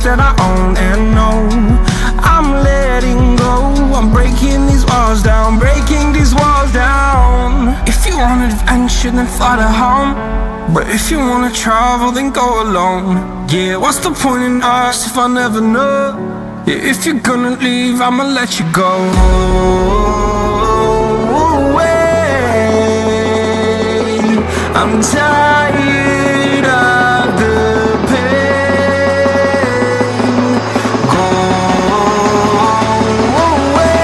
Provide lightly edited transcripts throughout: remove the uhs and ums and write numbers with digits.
that I own and know. I'm letting go, I'm breaking these walls down, breaking these walls down. If you want adventure, then fly to home. But if you wanna travel, then go alone. Yeah, what's the point in us if I never know? Yeah, if you're gonna leave, I'ma let you go. I'm tired of the pain. Go away.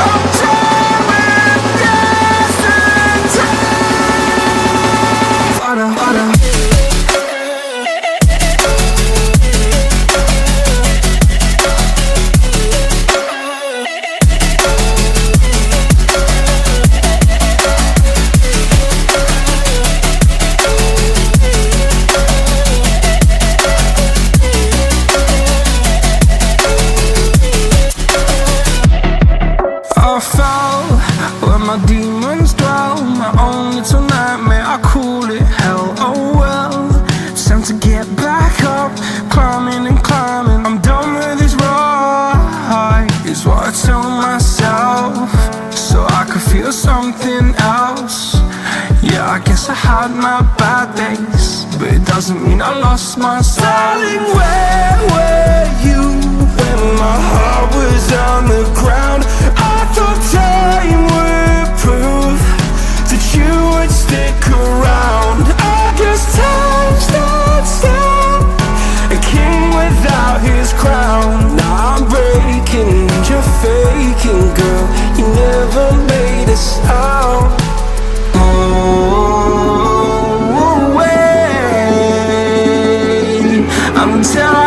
I'm tired with yesterday. Harder, harder. I fell where my demons dwell, my own little nightmare, I call it hell. Oh well, it's time to get back up, climbing and climbing. I'm done with this ride, is what I tell myself, so I could feel something else. Yeah, I guess I had my bad days, but it doesn't mean I lost my style. Darling, where were you when my heart was on the ground? I thought time would prove that you would stick around. I guess time stood still, a king without his crown. Now I'm breaking and you're faking, girl. You never made a sound. Oh, wait, I'm tired.